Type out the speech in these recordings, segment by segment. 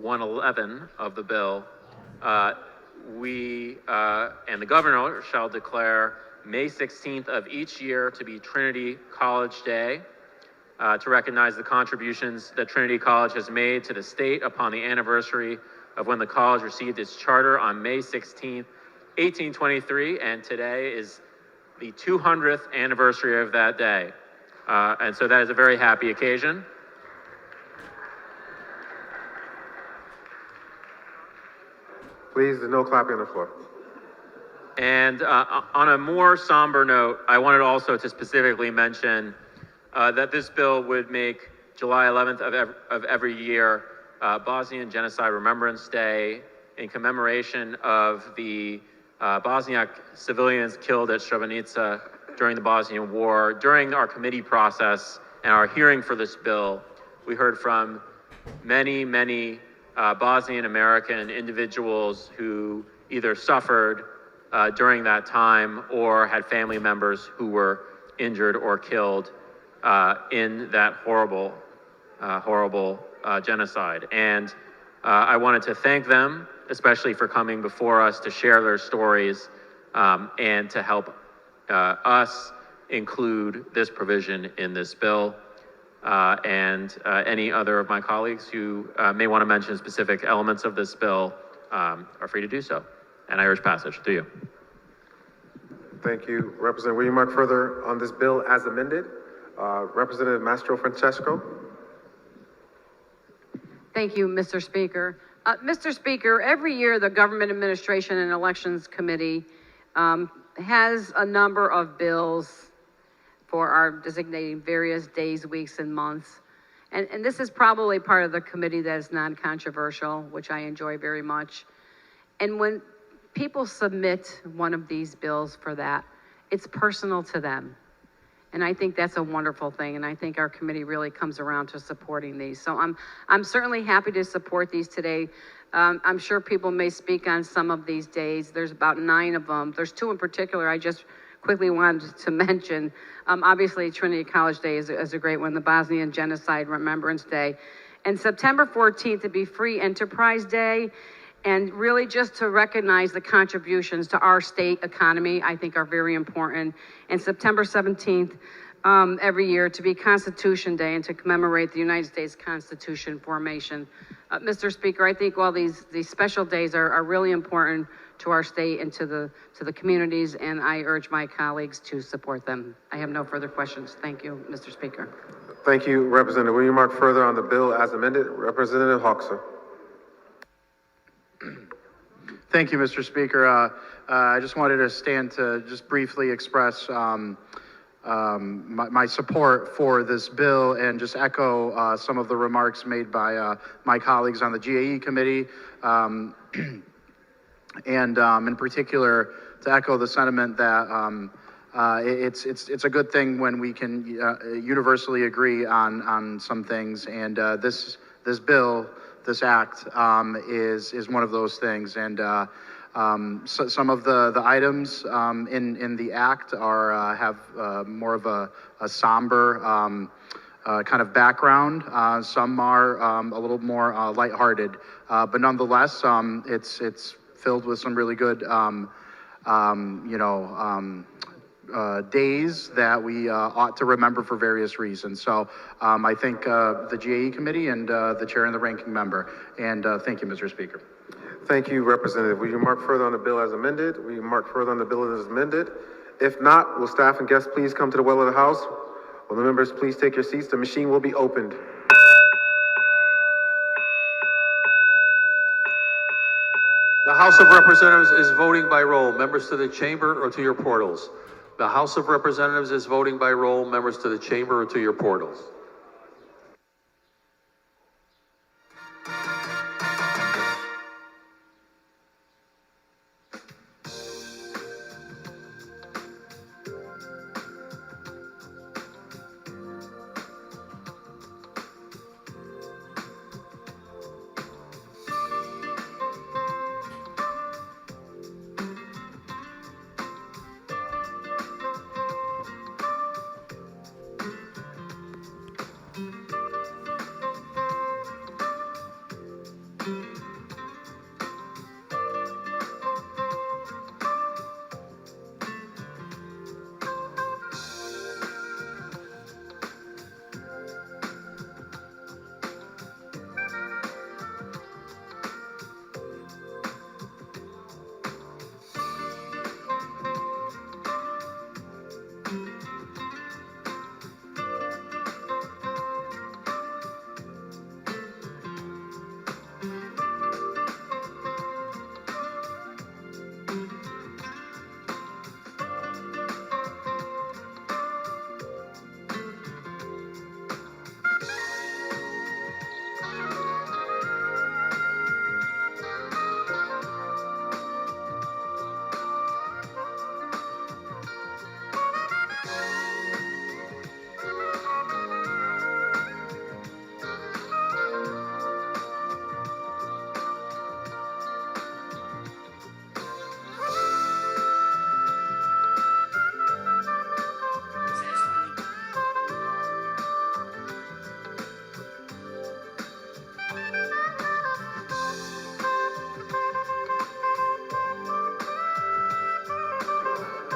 111 of the bill, we and the governor shall declare May 16th of each year to be Trinity College Day, to recognize the contributions that Trinity College has made to the state upon the anniversary of when the college received its charter on May 16th, 1823, and today is the 200th anniversary of that day. And so that is a very happy occasion. Please, there's no clapping on the floor. And on a more somber note, I wanted also to specifically mention that this bill would make July 11th of every year Bosnian Genocide Remembrance Day in commemoration of the Bosniak civilians killed at Srebrenica during the Bosnian War. During our committee process and our hearing for this bill, we heard from many Bosnian American individuals who either suffered during that time or had family members who were injured or killed in that horrible genocide. And I wanted to thank them, especially for coming before us to share their stories and to help us include this provision in this bill. And any other of my colleagues who may want to mention specific elements of this bill are free to do so. And I urge passage. Through you. Thank you. Representative, will you mark further on this bill as amended? Representative Mastro Francesco. Thank you, Mr. Speaker. Mr. Speaker, every year the Government Administration and Elections Committee has a number of bills for our designating various days, weeks, and months. And this is probably part of the committee that is non-controversial, which I enjoy very much. And when people submit one of these bills for that, it's personal to them. And I think that's a wonderful thing, and I think our committee really comes around to supporting these. So I'm certainly happy to support these today. I'm sure people may speak on some of these days. There's about 9 of them. There's 2 in particular I just quickly wanted to mention. Obviously, Trinity College Day is a great one, the Bosnian Genocide Remembrance Day. And September 14th to be Free Enterprise Day, and really just to recognize the contributions to our state economy, I think are very important. And September 17th, every year to be Constitution Day and to commemorate the United States Constitution formation. Mr. Speaker, I think all these special days are really important to our state and to the communities, and I urge my colleagues to support them. I have no further questions. Thank you, Mr. Speaker. Thank you, Representative. Will you mark further on the bill as amended? Representative Hoxha. Thank you, Mr. Speaker. I just wanted to stand to just briefly express my support for this bill and just echo some of the remarks made by my colleagues on the GAE committee, and in particular to echo the sentiment that it's a good thing when we can universally agree on some things, and this bill, this act is one of those things. And so some of the items in the act are have more of a somber kind of background. Some are a little more lighthearted, but nonetheless, it's filled with some really good days that we ought to remember for various reasons. So I thank the GAE committee and the chair and the ranking member. And thank you, Mr. Speaker. Thank you, Representative. Will you mark further on the bill as amended? Will you mark further on the bill as amended? If not, will staff and guests please come to the well of the House? Will the members please take your seats? The machine will be opened. The House of Representatives is voting by roll. Members to the chamber or to your portals. The House of Representatives is voting by roll. Members to the chamber or to your portals.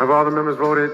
Have all the members voted?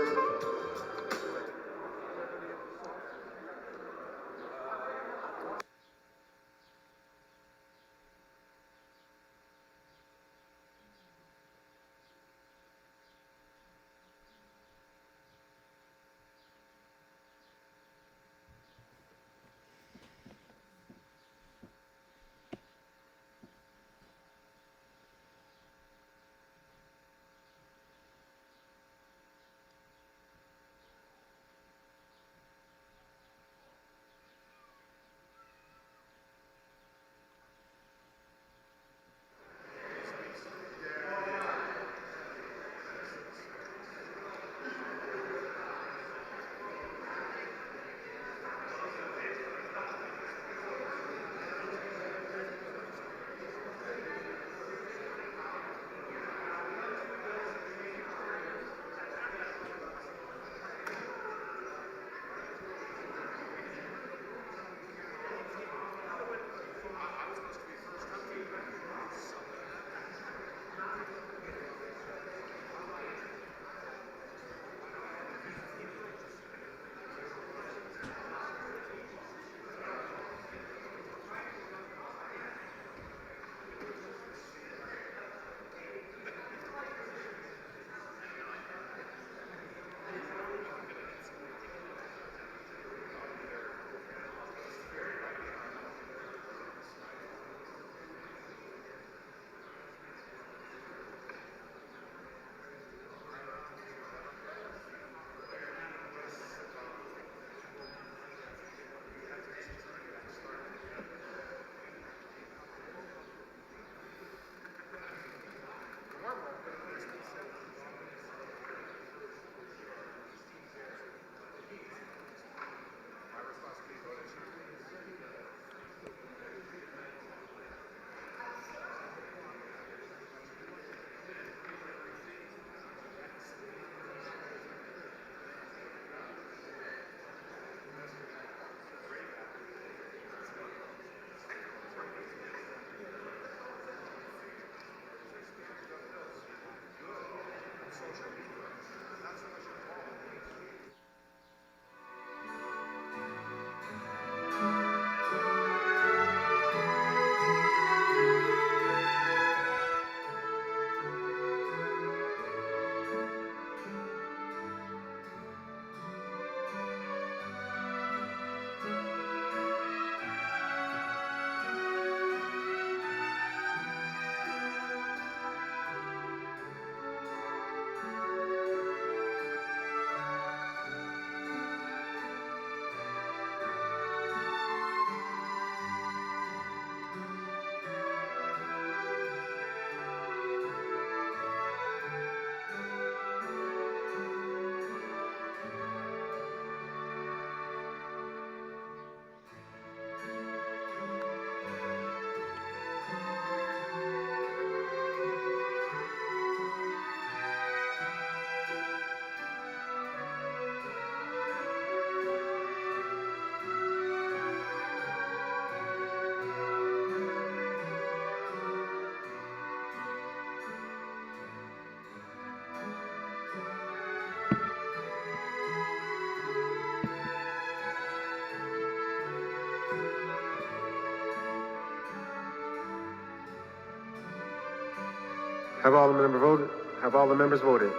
Have all the members voted? Have all the members voted?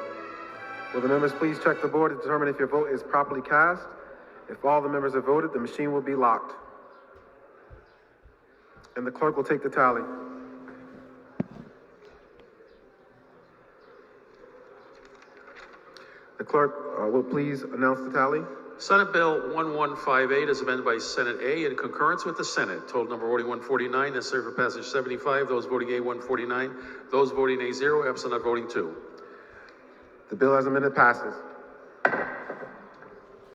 Will the members please check the board to determine if your vote is properly cast? If all the members have voted, the machine will be locked. And the clerk will take the tally. The clerk will please announce the tally. Senate Bill 1158 is amended by Senate A in concurrence with the Senate. Total number voting 149, necessary for passage 75. Those voting A 149, those voting A 0, absent not voting 2. The bill as amended passes.